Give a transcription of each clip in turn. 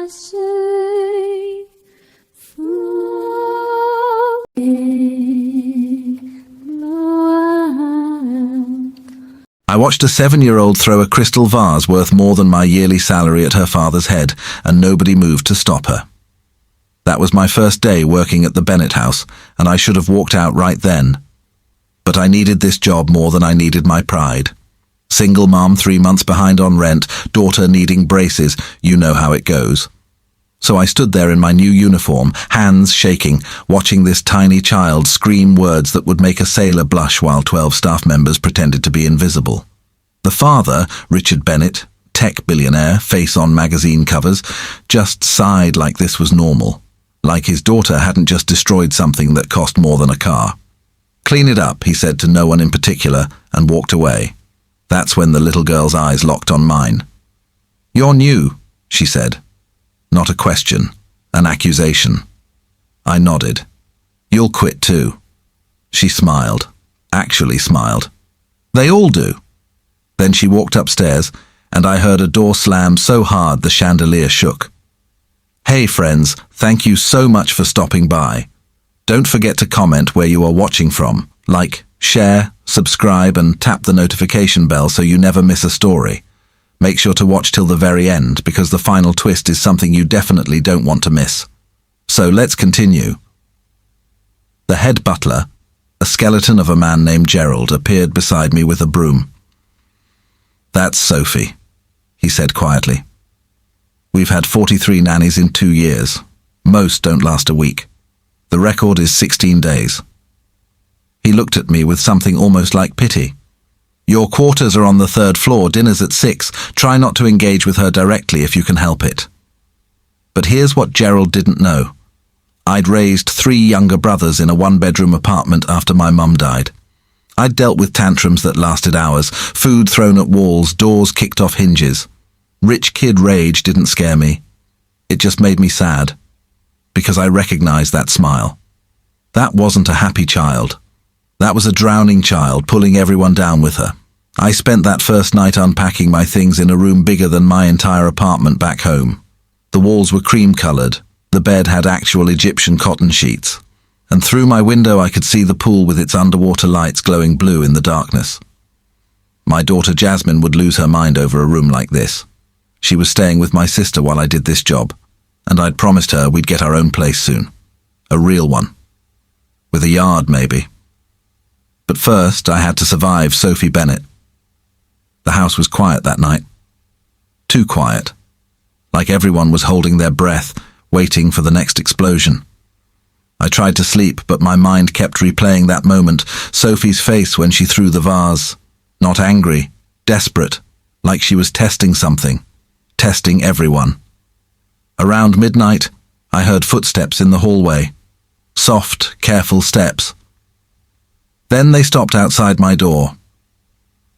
say I watched a 7-year-old throw a crystal vase worth more than my yearly salary at her father's head, and nobody moved to stop her. That was my first day working at the Bennett house, and I should have walked out right then. But I needed this job more than I needed my pride. Single mom, 3 months behind on rent, daughter needing braces, you know how it goes. So I stood there in my new uniform, hands shaking, watching this tiny child scream words that would make a sailor blush while 12 staff members pretended to be invisible. The father, Richard Bennett, tech billionaire, face on magazine covers, just sighed like this was normal, like his daughter hadn't just destroyed something that cost more than a car. "Clean it up," he said to no one in particular, and walked away. That's when the little girl's eyes locked on mine. "You're new," she said. Not a question, an accusation. I nodded. "You'll quit too." She smiled, actually smiled. "They all do." Then she walked upstairs, and I heard a door slam so hard the chandelier shook. "Hey friends, thank you so much for stopping by. Don't forget to comment where you are watching from, like, share, subscribe, and tap the notification bell so you never miss a story. Make sure to watch till the very end, because the final twist is something you definitely don't want to miss. So let's continue. The head butler, a skeleton of a man named Gerald, appeared beside me with a broom. "That's Sophie," he said quietly. "We've had 43 nannies in 2 years. Most don't last a week. The record is 16 days. He looked at me with something almost like pity. "Your quarters are on the 3rd floor, dinner's at 6. Try not to engage with her directly if you can help it." But here's what Gerald didn't know. I'd raised 3 younger brothers in a 1-bedroom apartment after my mum died. I'd dealt with tantrums that lasted hours, food thrown at walls, doors kicked off hinges. Rich kid rage didn't scare me. It just made me sad, because I recognized that smile. That wasn't a happy child. That was a drowning child pulling everyone down with her. I spent that first night unpacking my things in a room bigger than my entire apartment back home. The walls were cream-colored. The bed had actual Egyptian cotton sheets. And through my window I could see the pool with its underwater lights glowing blue in the darkness. My daughter Jasmine would lose her mind over a room like this. She was staying with my sister while I did this job, and I'd promised her we'd get our own place soon. A real one. With a yard, maybe. But first, I had to survive Sophie Bennett. The house was quiet that night. Too quiet. Like everyone was holding their breath, waiting for the next explosion. I tried to sleep, but my mind kept replaying that moment, Sophie's face when she threw the vase. Not angry, desperate, like she was testing something, testing everyone. Around midnight, I heard footsteps in the hallway. Soft, careful steps. Then they stopped outside my door.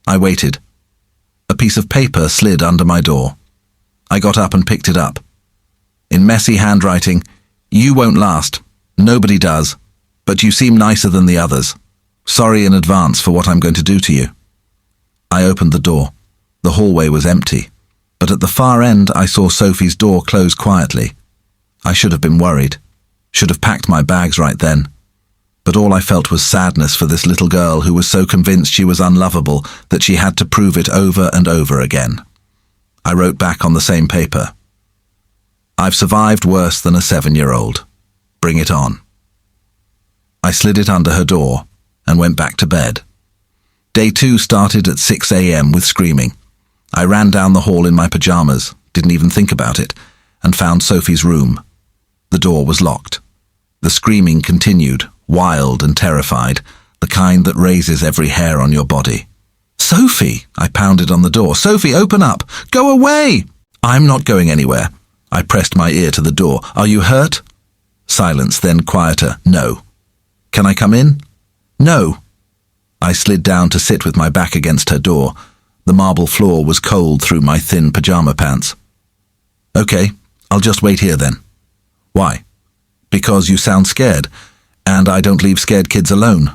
I waited. A piece of paper slid under my door. I got up and picked it up. In messy handwriting, "You won't last. Nobody does. But you seem nicer than the others. Sorry in advance for what I'm going to do to you." I opened the door. The hallway was empty. But at the far end, I saw Sophie's door close quietly. I should have been worried. Should have packed my bags right then. But all I felt was sadness for this little girl who was so convinced she was unlovable that she had to prove it over and over again. I wrote back on the same paper. "I've survived worse than a 7-year-old. Bring it on." I slid it under her door and went back to bed. Day 2 started at 6 a.m. with screaming. I ran down the hall in my pajamas, didn't even think about it, and found Sophie's room. The door was locked. The screaming continued, wild and terrified, the kind that raises every hair on your body. "Sophie!" I pounded on the door. "Sophie, open up! Go away!" "I'm not going anywhere." I pressed my ear to the door. "Are you hurt?" Silence, then quieter. "No." "Can I come in?" "No." I slid down to sit with my back against her door. The marble floor was cold through my thin pajama pants. "Okay, I'll just wait here then." "Why?" "Because you sound scared, and I don't leave scared kids alone."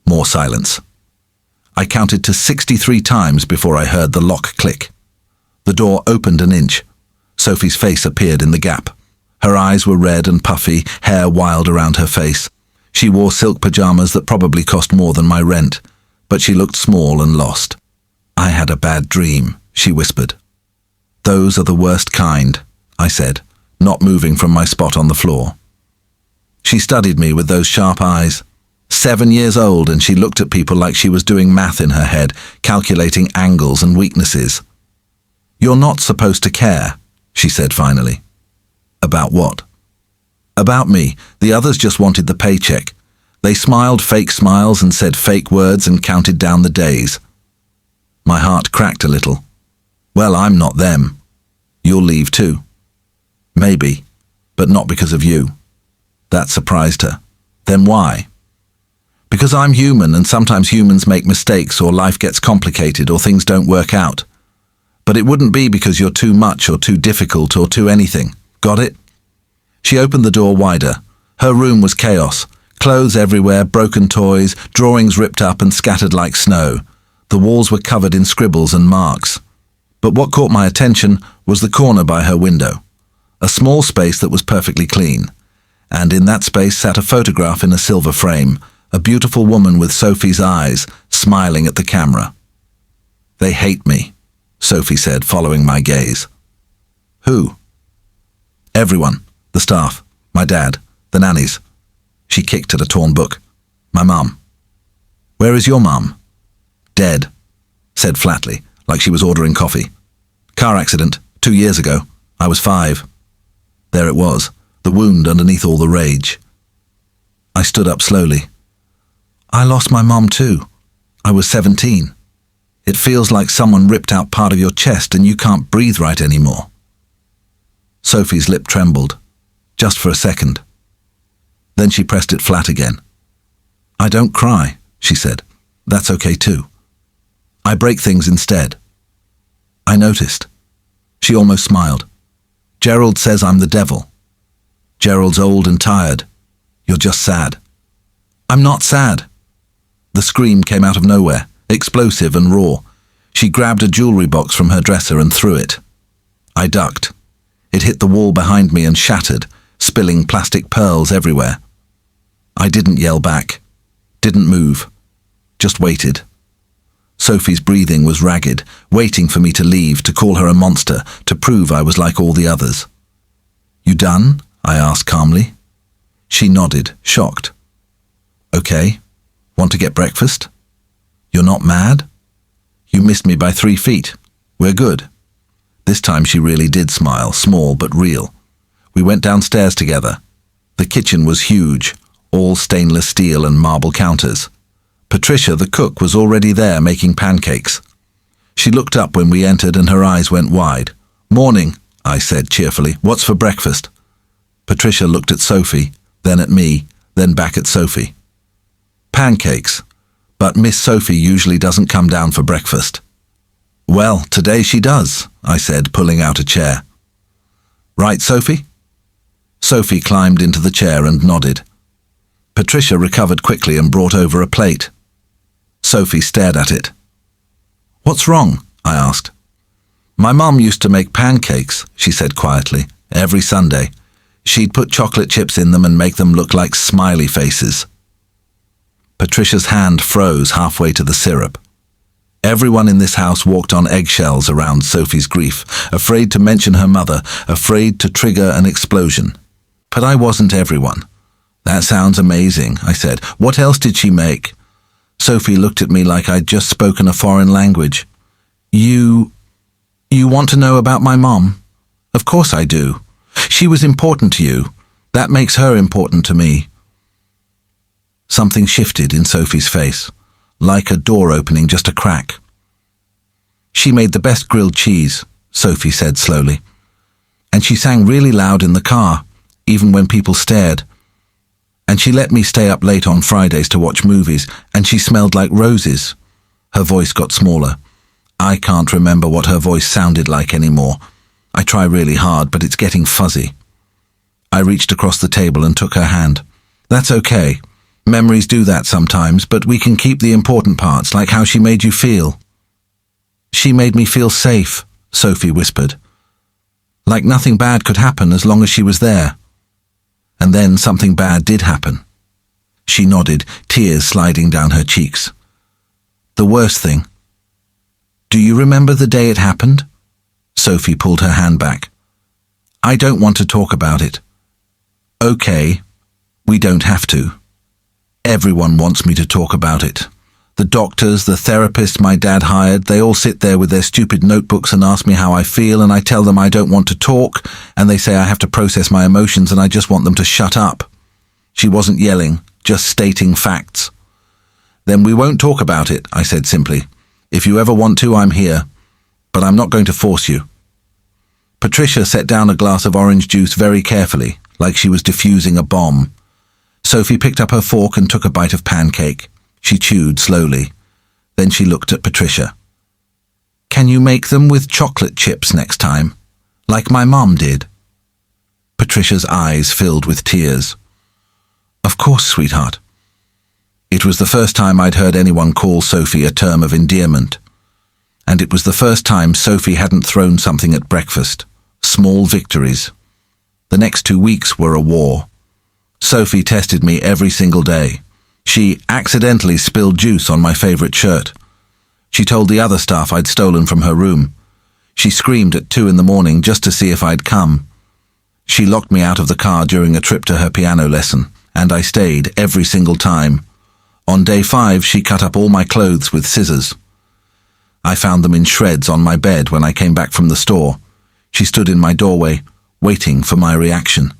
More silence. I counted to 63 times before I heard the lock click. The door opened an inch. Sophie's face appeared in the gap. Her eyes were red and puffy, hair wild around her face. She wore silk pajamas that probably cost more than my rent, but she looked small and lost. "I had a bad dream," she whispered. "Those are the worst kind," I said, not moving from my spot on the floor. She studied me with those sharp eyes. 7 years old, and she looked at people like she was doing math in her head, calculating angles and weaknesses. "You're not supposed to care," she said finally. "About what?" "About me. The others just wanted the paycheck. They smiled fake smiles and said fake words and counted down the days." My heart cracked a little. "Well, I'm not them. You'll leave too." "Maybe, but not because of you." That surprised her. "Then why?" "Because I'm human, and sometimes humans make mistakes, or life gets complicated, or things don't work out. But it wouldn't be because you're too much or too difficult or too anything. Got it?" She opened the door wider. Her room was chaos. Clothes everywhere, broken toys, drawings ripped up and scattered like snow. The walls were covered in scribbles and marks. But what caught my attention was the corner by her window. A small space that was perfectly clean. And in that space sat a photograph in a silver frame, a beautiful woman with Sophie's eyes, smiling at the camera. "They hate me," Sophie said, following my gaze. "Who?" "Everyone. The staff, my dad, the nannies." She kicked at a torn book. "My mum." "Where is your mum?" "Dead," said flatly, like she was ordering coffee. "Car accident, 2 years ago. I was 5. There it was, the wound underneath all the rage. I stood up slowly. "I lost my mom too. I was 17. It feels like someone ripped out part of your chest and you can't breathe right anymore." Sophie's lip trembled, just for a second. Then she pressed it flat again. "I don't cry," she said. "That's okay too. I break things instead." I noticed. She almost smiled. "Gerald says I'm the devil. Gerald's old and tired. You're just sad." "I'm not sad." The scream came out of nowhere, explosive and raw. She grabbed a jewelry box from her dresser and threw it. I ducked. It hit the wall behind me and shattered, spilling plastic pearls everywhere. I didn't yell back, didn't move, just waited. Sophie's breathing was ragged, waiting for me to leave, to call her a monster, to prove I was like all the others. "You done?" I asked calmly. She nodded, shocked. "Okay. Want to get breakfast? You're not mad? You missed me by 3 feet. We're good." This time she really did smile, small but real. We went downstairs together. The kitchen was huge, all stainless steel and marble counters. Patricia, the cook, was already there making pancakes. She looked up when we entered and her eyes went wide. "Morning," I said cheerfully. "What's for breakfast?" Patricia looked at Sophie, then at me, then back at Sophie. "Pancakes, but Miss Sophie usually doesn't come down for breakfast." "Well, today she does," I said, pulling out a chair. "Right, Sophie?" Sophie climbed into the chair and nodded. Patricia recovered quickly and brought over a plate. Sophie stared at it. "What's wrong?" I asked. "My mum used to make pancakes," she said quietly, "every Sunday. She'd put chocolate chips in them and make them look like smiley faces." Patricia's hand froze halfway to the syrup. Everyone in this house walked on eggshells around Sophie's grief, afraid to mention her mother, afraid to trigger an explosion. But I wasn't everyone. "That sounds amazing," I said. "What else did she make?" Sophie looked at me like I'd just spoken a foreign language. You want to know about my mom? Of course I do. She was important to you. That makes her important to me." Something shifted in Sophie's face, like a door opening just a crack. "She made the best grilled cheese," Sophie said slowly. "And she sang really loud in the car, even when people stared. And she let me stay up late on Fridays to watch movies, and she smelled like roses." Her voice got smaller. I can't remember what her voice sounded like anymore. I try really hard, but it's getting fuzzy. I reached across the table and took her hand. "That's okay. Memories do that sometimes, but we can keep the important parts, like how she made you feel." "She made me feel safe," Sophie whispered. like nothing bad could happen as long as she was there. And then something bad did happen. She nodded, tears sliding down her cheeks. The worst thing. Do you remember the day it happened? Sophie pulled her hand back. I don't want to talk about it. Okay, we don't have to. Everyone wants me to talk about it. The doctors, the therapists my dad hired, they all sit there with their stupid notebooks and ask me how I feel, and I tell them I don't want to talk, and they say I have to process my emotions and I just want them to shut up. She wasn't yelling, just stating facts. Then we won't talk about it, I said simply. If you ever want to, I'm here. But I'm not going to force you. Patricia set down a glass of orange juice very carefully, like she was diffusing a bomb. Sophie picked up her fork and took a bite of pancake. She chewed slowly. Then she looked at Patricia. Can you make them with chocolate chips next time, like my mom did? Patricia's eyes filled with tears. Of course, sweetheart. It was the first time I'd heard anyone call Sophie a term of endearment. And it was the first time Sophie hadn't thrown something at breakfast. Small victories. The next 2 weeks were a war. Sophie tested me every single day. She accidentally spilled juice on my favorite shirt. She told the other staff I'd stolen from her room. She screamed at 2 a.m. just to see if I'd come. She locked me out of the car during a trip to her piano lesson, and I stayed every single time. On day 5, she cut up all my clothes with scissors. I found them in shreds on my bed when I came back from the store. She stood in my doorway, waiting for my reaction.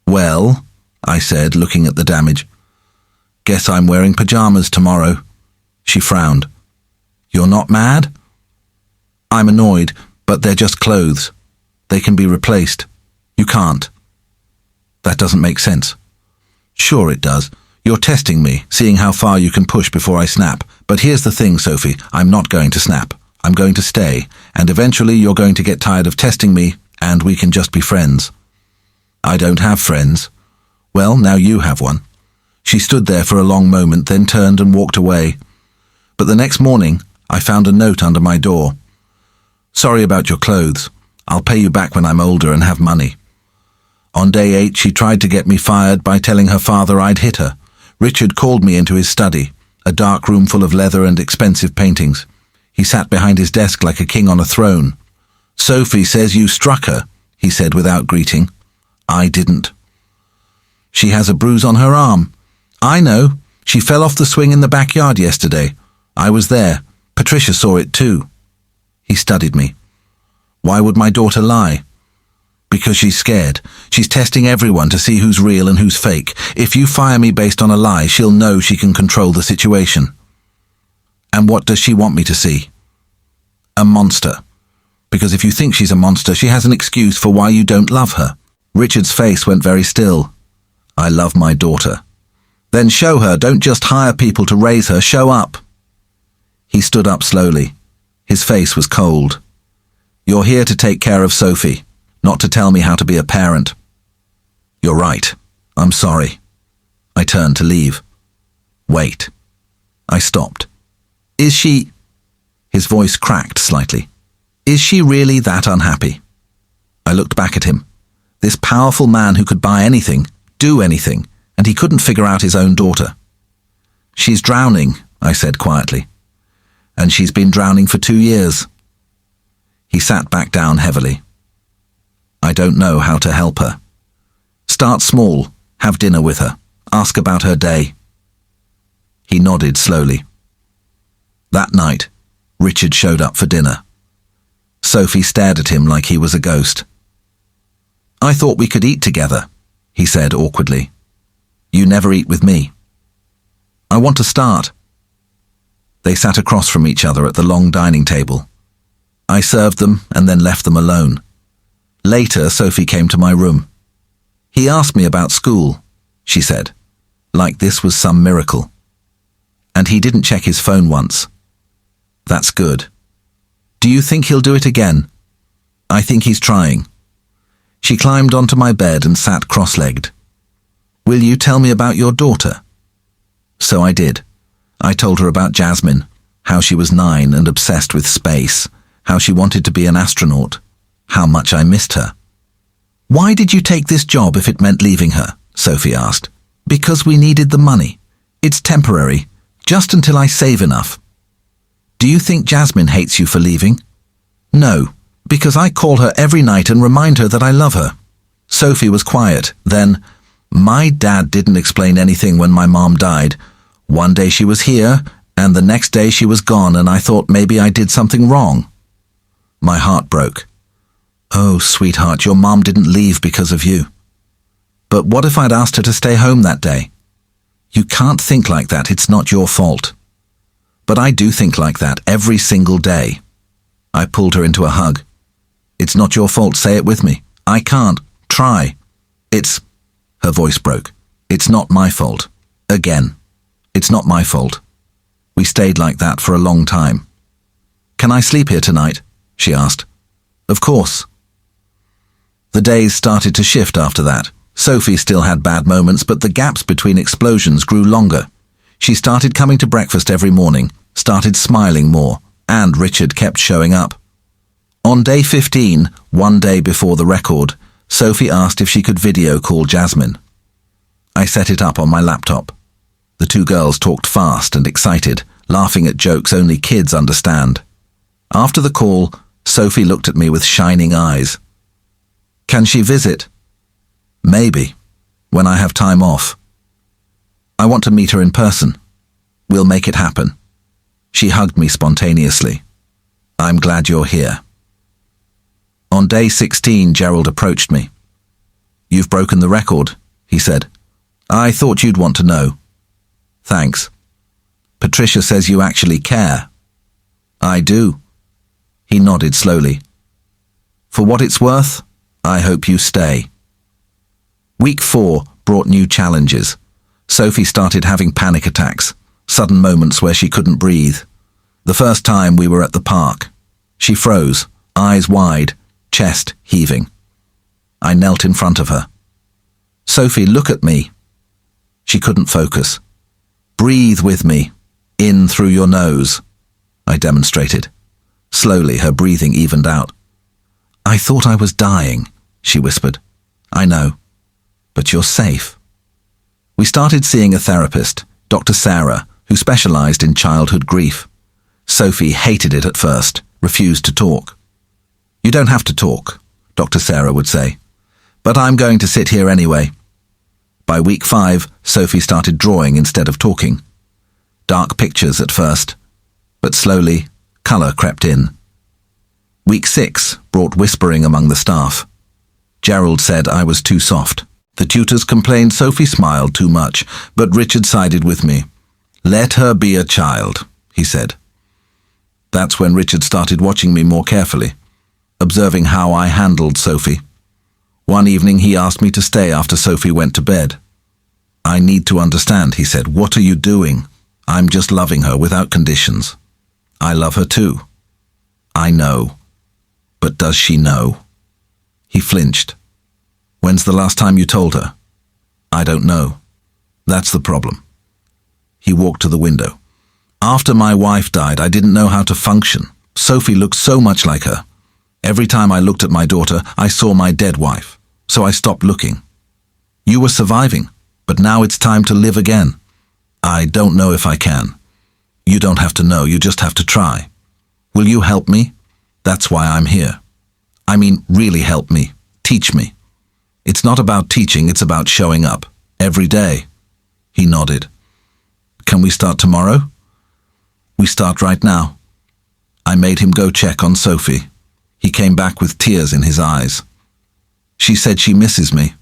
Well, I said, looking at the damage. Guess I'm wearing pajamas tomorrow. She frowned. You're not mad? I'm annoyed, but they're just clothes. They can be replaced. You can't. That doesn't make sense. Sure it does. You're testing me, seeing how far you can push before I snap. But here's the thing, Sophie. I'm not going to snap. I'm going to stay. And eventually you're going to get tired of testing me, and we can just be friends. I don't have friends. Well, now you have one. She stood there for a long moment, then turned and walked away. But the next morning, I found a note under my door. Sorry about your clothes. I'll pay you back when I'm older and have money. On day 8, she tried to get me fired by telling her father I'd hit her. Richard called me into his study, a dark room full of leather and expensive paintings. He sat behind his desk like a king on a throne. Sophie says you struck her, he said without greeting. I didn't. She has a bruise on her arm. I know. She fell off the swing in the backyard yesterday. I was there. Patricia saw it too. He studied me. Why would my daughter lie? Because she's scared. She's testing everyone to see who's real and who's fake. If you fire me based on a lie, she'll know she can control the situation. And what does she want me to see? A monster. Because if you think she's a monster, she has an excuse for why you don't love her. Richard's face went very still. I love my daughter. Then show her, don't just hire people to raise her, show up. He stood up slowly. His face was cold. You're here to take care of Sophie, not to tell me how to be a parent. You're right. I'm sorry. I turned to leave. Wait. I stopped. Is she... His voice cracked slightly. Is she really that unhappy? I looked back at him. This powerful man who could buy anything, do anything, and he couldn't figure out his own daughter. She's drowning, I said quietly. And she's been drowning for 2 years. He sat back down heavily. I don't know how to help her. Start small, have dinner with her, ask about her day. He nodded slowly. That night, Richard showed up for dinner. Sophie stared at him like he was a ghost. I thought we could eat together, he said awkwardly. You never eat with me. I want to start. They sat across from each other at the long dining table. I served them and then left them alone. Later, Sophie came to my room. He asked me about school, she said, like this was some miracle. And he didn't check his phone once. That's good. Do you think he'll do it again? I think he's trying. She climbed onto my bed and sat cross-legged. Will you tell me about your daughter? So I did. I told her about Jasmine, how she was 9 and obsessed with space, how she wanted to be an astronaut, how much I missed her. "Why did you take this job if it meant leaving her?" Sophie asked. "Because we needed the money. It's temporary, just until I save enough." "Do you think Jasmine hates you for leaving?" "No, because I call her every night and remind her that I love her." Sophie was quiet. Then, "My dad didn't explain anything when my mom died. One day she was here, and the next day she was gone, and I thought maybe I did something wrong." My heart broke. "Oh, sweetheart, your mom didn't leave because of you." "But what if I'd asked her to stay home that day?" "You can't think like that. It's not your fault." "But I do think like that every single day." I pulled her into a hug. "It's not your fault. Say it with me." "I can't. Try." "It's..." Her voice broke. "It's not my fault. Again. It's not my fault." We stayed like that for a long time. "Can I sleep here tonight?" she asked. "Of course." The days started to shift after that. Sophie still had bad moments, but the gaps between explosions grew longer. She started coming to breakfast every morning, started smiling more, and Richard kept showing up. On day 15, one day before the record, Sophie asked if she could video call Jasmine. I set it up on my laptop. The two girls talked fast and excited, laughing at jokes only kids understand. After the call, Sophie looked at me with shining eyes. "Can she visit?" "Maybe, when I have time off. I want to meet her in person. We'll make it happen." She hugged me spontaneously. "I'm glad you're here." On day 16, Gerald approached me. "You've broken the record," he said. "I thought you'd want to know." "Thanks. Patricia says you actually care." "I do." He nodded slowly. "For what it's worth, I hope you stay." Week 4 brought new challenges. Sophie started having panic attacks, sudden moments where she couldn't breathe. The first time we were at the park. She froze, eyes wide, chest heaving. I knelt in front of her. "Sophie, look at me." She couldn't focus. "Breathe with me, in through your nose." I demonstrated. Slowly, her breathing evened out. "I thought I was dying," she whispered. "I know, but you're safe." We started seeing a therapist, Dr. Sarah, who specialized in childhood grief. Sophie hated it at first, refused to talk. "You don't have to talk," Dr. Sarah would say, "but I'm going to sit here anyway." By week 5, Sophie started drawing instead of talking. Dark pictures at first, but slowly, color crept in. Week 6 brought whispering among the staff. Gerald said I was too soft. The tutors complained Sophie smiled too much, but Richard sided with me. "Let her be a child," he said. That's when Richard started watching me more carefully, observing how I handled Sophie. One evening he asked me to stay after Sophie went to bed. "I need to understand," he said. "What are you doing?" "I'm just loving her without conditions." "I love her too." "I know. But does she know?" He flinched. "When's the last time you told her?" "I don't know. That's the problem." He walked to the window. "After my wife died, I didn't know how to function. Sophie looked so much like her. Every time I looked at my daughter, I saw my dead wife. So I stopped looking. You were surviving, but now it's time to live again. I don't know if I can. You don't have to know, you just have to try. Will you help me? That's why I'm here. I mean, really help me. Teach me. It's not about teaching, it's about showing up. Every day." He nodded. "Can we start tomorrow?" "We start right now." I made him go check on Sophie. He came back with tears in his eyes. "She said she misses me.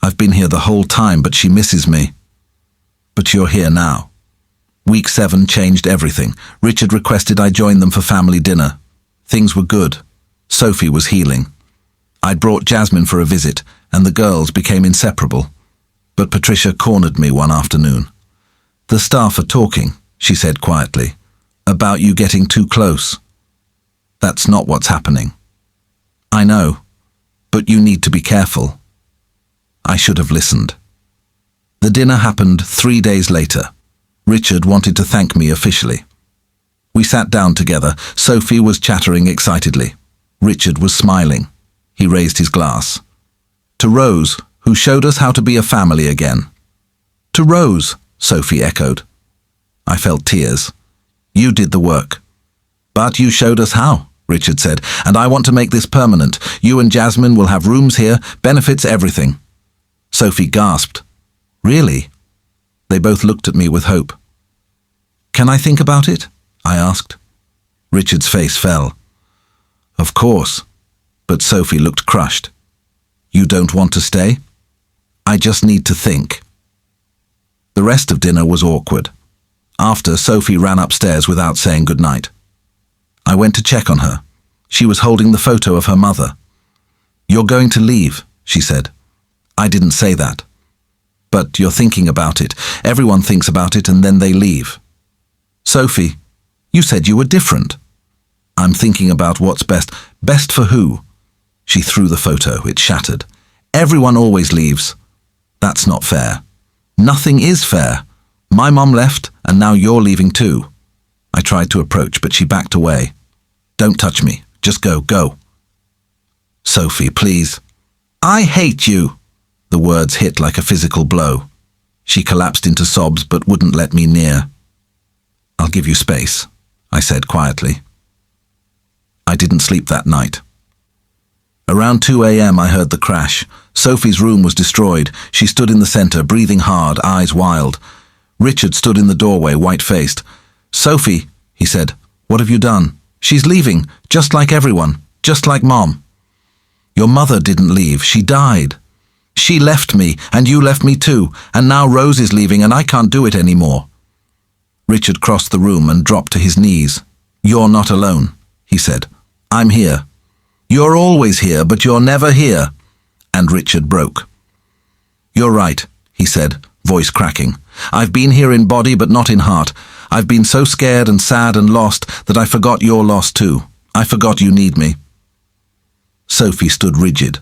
I've been here the whole time, but she misses me." "But you're here now." Week 7 changed everything. Richard requested I join them for family dinner. Things were good. Sophie was healing. I'd brought Jasmine for a visit, and the girls became inseparable. But Patricia cornered me one afternoon. "The staff are talking," she said quietly, "about you getting too close." "That's not what's happening." "I know, but you need to be careful." I should have listened. The dinner happened 3 days later. Richard wanted to thank me officially. We sat down together. Sophie was chattering excitedly. Richard was smiling. He raised his glass. To Rose, who showed us how to be a family again. To Rose, Sophie echoed. I felt tears. You did the work. But you showed us how, Richard said, and I want to make this permanent. You and Jasmine will have rooms here, benefits, everything. Sophie gasped. Really? They both looked at me with hope. Can I think about it? I asked. Richard's face fell. Of course. But Sophie looked crushed. You don't want to stay? I just need to think. The rest of dinner was awkward. After, Sophie ran upstairs without saying goodnight. I went to check on her. She was holding the photo of her mother. You're going to leave, she said. I didn't say that. But you're thinking about it. Everyone thinks about it and then they leave. Sophie, you said you were different. I'm thinking about what's best. Best for who? She threw the photo. It shattered. Everyone always leaves. That's not fair. Nothing is fair. My mom left, and now you're leaving too. I tried to approach, but she backed away. Don't touch me. Just go, go. Sophie, please. I hate you. The words hit like a physical blow. She collapsed into sobs, but wouldn't let me near. I'll give you space, I said quietly. I didn't sleep that night. Around 2 a.m. I heard the crash. Sophie's room was destroyed. She stood in the center, breathing hard, eyes wild. Richard stood in the doorway, white-faced. Sophie, he said, what have you done? She's leaving, just like everyone, just like Mom. Your mother didn't leave, she died. She left me, and you left me too, and now Rose is leaving and I can't do it anymore. Richard crossed the room and dropped to his knees. You're not alone, he said. I'm here. You're always here, but you're never here. And Richard broke. You're right, he said, voice cracking. I've been here in body but not in heart. I've been so scared and sad and lost that I forgot you're lost too. I forgot you need me. Sophie stood rigid.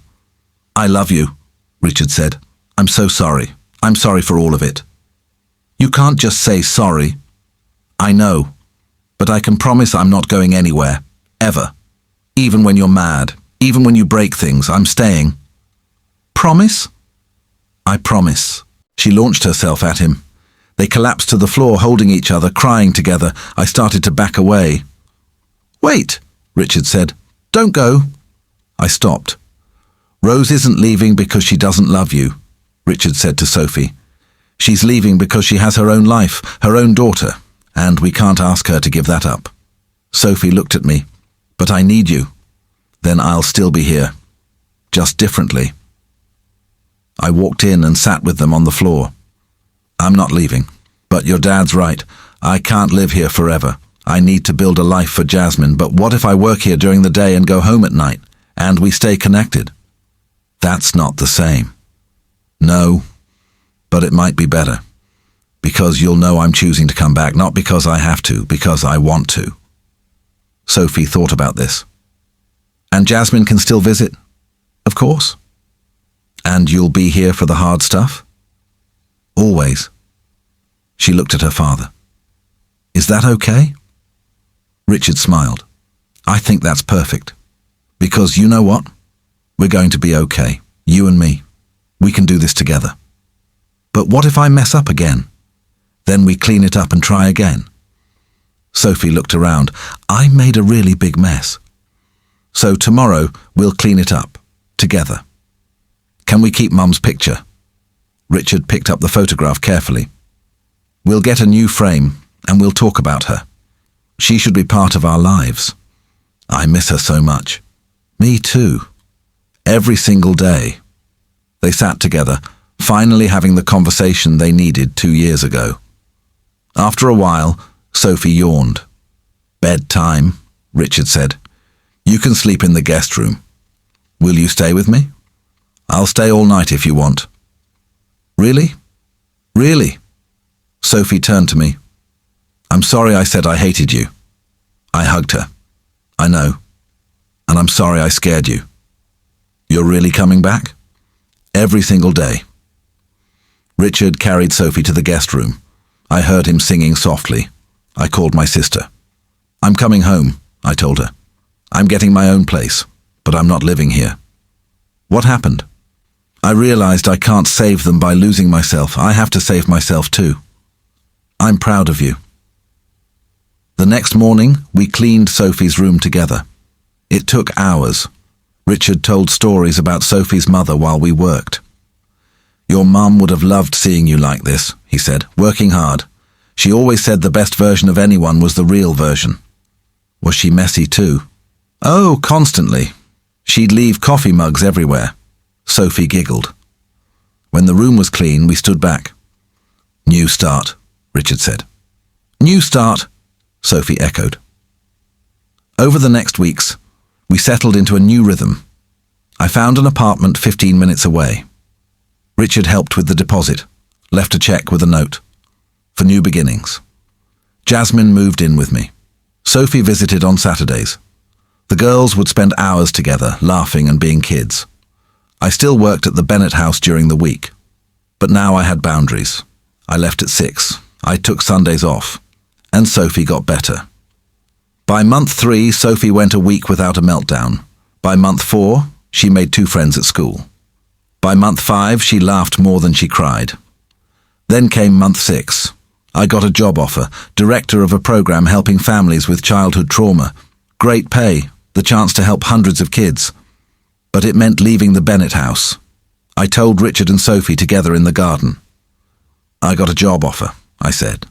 I love you, Richard said. I'm so sorry. I'm sorry for all of it. You can't just say sorry. I know, but I can promise I'm not going anywhere, ever. Even when you're mad, even when you break things, I'm staying. Promise? I promise. She launched herself at him. They collapsed to the floor, holding each other, crying together. I started to back away. Wait, Richard said. Don't go. I stopped. Rose isn't leaving because she doesn't love you, Richard said to Sophie. She's leaving because she has her own life, her own daughter, and we can't ask her to give that up. Sophie looked at me. But I need you. Then I'll still be here. Just differently. I walked in and sat with them on the floor. I'm not leaving, but your dad's right. I can't live here forever. I need to build a life for Jasmine, but what if I work here during the day and go home at night, and we stay connected? That's not the same. No, but it might be better. Because you'll know I'm choosing to come back, not because I have to, because I want to. Sophie thought about this. And Jasmine can still visit? Of course. And you'll be here for the hard stuff? Always. She looked at her father. Is that okay? Richard smiled. I think that's perfect. Because you know what? We're going to be okay. You and me. We can do this together. But what if I mess up again? Then we clean it up and try again. Sophie looked around. I made a really big mess. So tomorrow we'll clean it up, together. Can we keep Mum's picture? Richard picked up the photograph carefully. We'll get a new frame and we'll talk about her. She should be part of our lives. I miss her so much. Me too. Every single day. They sat together, finally having the conversation they needed 2 years ago. After a while, Sophie yawned. Bedtime, Richard said. You can sleep in the guest room. Will you stay with me? I'll stay all night if you want. Really? Really? Sophie turned to me. I'm sorry I said I hated you. I hugged her. I know. And I'm sorry I scared you. You're really coming back? Every single day. Richard carried Sophie to the guest room. I heard him singing softly. I called my sister. I'm coming home, I told her. I'm getting my own place, but I'm not living here. What happened? I realized I can't save them by losing myself. I have to save myself too. I'm proud of you. The next morning, we cleaned Sophie's room together. It took hours. Richard told stories about Sophie's mother while we worked. Your mum would have loved seeing you like this, he said, working hard. She always said the best version of anyone was the real version. Was she messy too? Oh, constantly. She'd leave coffee mugs everywhere. Sophie giggled. When the room was clean, we stood back. New start, Richard said. New start, Sophie echoed. Over the next weeks, we settled into a new rhythm. I found an apartment 15 minutes away. Richard helped with the deposit, left a check with a note. For new beginnings. Jasmine moved in with me. Sophie visited on Saturdays. The girls would spend hours together, laughing and being kids. I still worked at the Bennett house during the week. But now I had boundaries. I left at 6. I took Sundays off. And Sophie got better. By month 3, Sophie went a week without a meltdown. By month 4, she made 2 friends at school. By month 5, she laughed more than she cried. Then came month 6. I got a job offer, director of a program helping families with childhood trauma. Great pay, the chance to help hundreds of kids. But it meant leaving the Bennett house. I told Richard and Sophie together in the garden. I got a job offer, I said.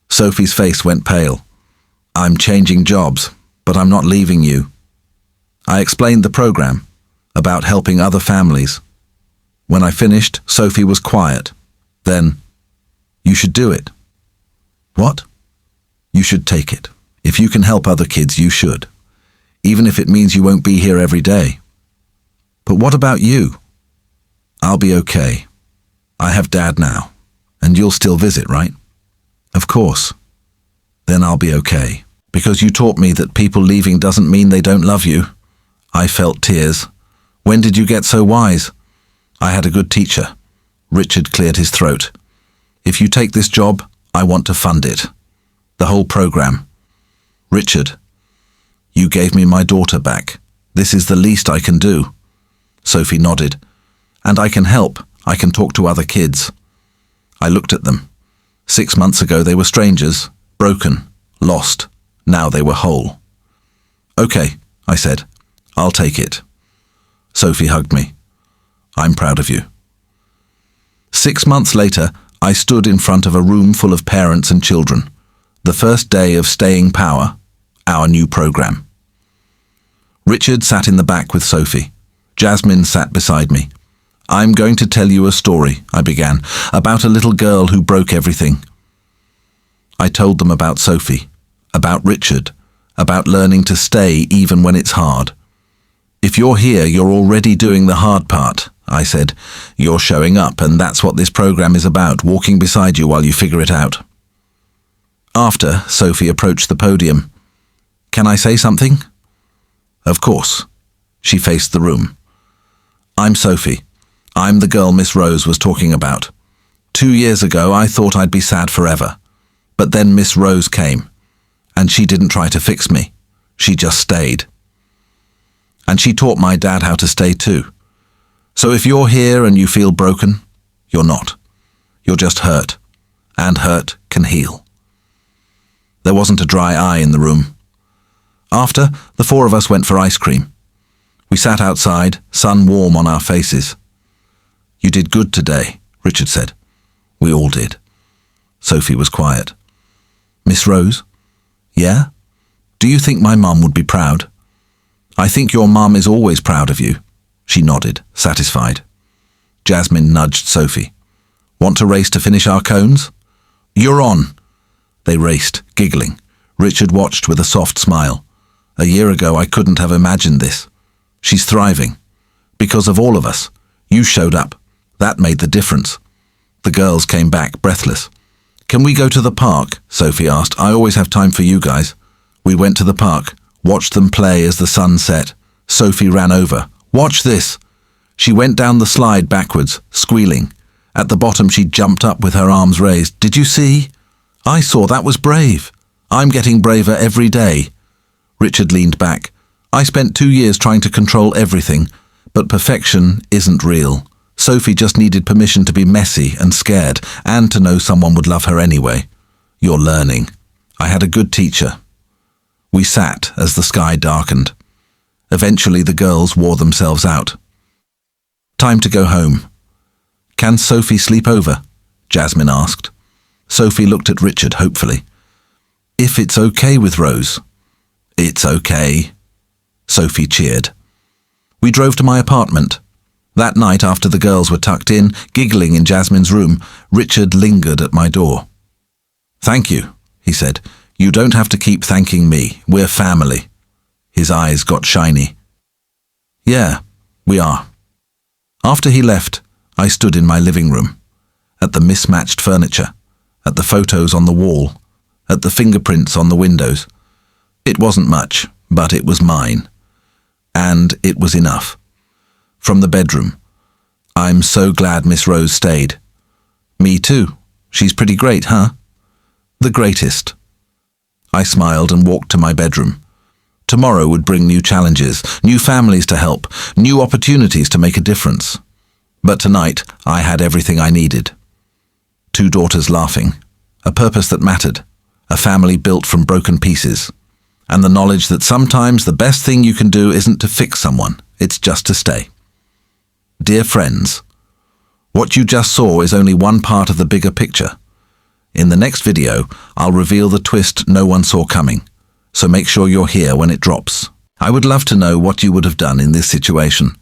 Sophie's face went pale. I'm changing jobs, but I'm not leaving you. I explained the program, about helping other families. When I finished, Sophie was quiet. Then, you should do it. What? You should take it. If you can help other kids, you should. Even if it means you won't be here every day. But what about you? I'll be okay. I have Dad now, and you'll still visit, right? Of course. Then I'll be okay. Because you taught me that people leaving doesn't mean they don't love you. I felt tears. When did you get so wise? I had a good teacher. Richard cleared his throat. If you take this job, I want to fund it. The whole program. Richard, you gave me my daughter back. This is the least I can do. Sophie nodded. And I can help. I can talk to other kids. I looked at them. 6 months ago they were strangers, broken, lost. Now they were whole. Okay, I said. I'll take it. Sophie hugged me. I'm proud of you. 6 months later, I stood in front of a room full of parents and children. The first day of Staying Power, our new program. Richard sat in the back with Sophie. Jasmine sat beside me. I'm going to tell you a story, I began, about a little girl who broke everything. I told them about Sophie, about Richard, about learning to stay even when it's hard. If you're here, you're already doing the hard part, I said. You're showing up, and that's what this program is about, walking beside you while you figure it out. After, Sophie approached the podium. Can I say something? Of course. She faced the room. I'm Sophie. I'm the girl Miss Rose was talking about. 2 years ago, I thought I'd be sad forever. But then Miss Rose came, and she didn't try to fix me. She just stayed. And she taught my dad how to stay too. So if you're here and you feel broken, you're not. You're just hurt. And hurt can heal. There wasn't a dry eye in the room. After, the 4 of us went for ice cream. We sat outside, sun warm on our faces. You did good today, Richard said. We all did. Sophie was quiet. Miss Rose? Yeah? Do you think my mum would be proud? I think your mum is always proud of you. She nodded, satisfied. Jasmine nudged Sophie. Want to race to finish our cones? You're on. They raced, giggling. Richard watched with a soft smile. A year ago, I couldn't have imagined this. She's thriving. Because of all of us. You showed up. That made the difference. The girls came back, breathless. Can we go to the park? Sophie asked. I always have time for you guys. We went to the park, watched them play as the sun set. Sophie ran over. Watch this. She went down the slide backwards, squealing. At the bottom, she jumped up with her arms raised. Did you see? I saw. That was brave. I'm getting braver every day. Richard leaned back. I spent 2 years trying to control everything, But perfection isn't real. Sophie just needed permission to be messy and scared, and to know someone would love her anyway. You're learning. I had a good teacher. We sat as the sky darkened. Eventually the girls wore themselves out. Time to go home. Can Sophie sleep over? Jasmine asked. Sophie looked at Richard hopefully. If it's okay with Rose. It's okay. Sophie cheered. We drove to my apartment. That night, after the girls were tucked in, giggling in Jasmine's room, Richard lingered at my door. Thank you, he said. You don't have to keep thanking me. We're family. His eyes got shiny. Yeah, we are. After he left, I stood in my living room, at the mismatched furniture, at the photos on the wall, at the fingerprints on the windows. It wasn't much, but it was mine. And it was enough. From the bedroom. I'm so glad Miss Rose stayed. Me too. She's pretty great, huh? The greatest. I smiled and walked to my bedroom. Tomorrow would bring new challenges, new families to help, new opportunities to make a difference. But tonight, I had everything I needed. 2 daughters laughing, a purpose that mattered, a family built from broken pieces, and the knowledge that sometimes the best thing you can do isn't to fix someone, it's just to stay. Dear friends, what you just saw is only one part of the bigger picture. In the next video, I'll reveal the twist no one saw coming, so make sure you're here when it drops. I would love to know what you would have done in this situation.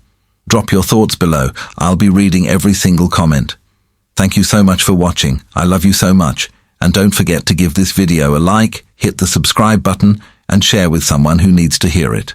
Drop your thoughts below. I'll be reading every single comment. Thank you so much for watching. I love you so much. And don't forget to give this video a like, hit the subscribe button, and share with someone who needs to hear it.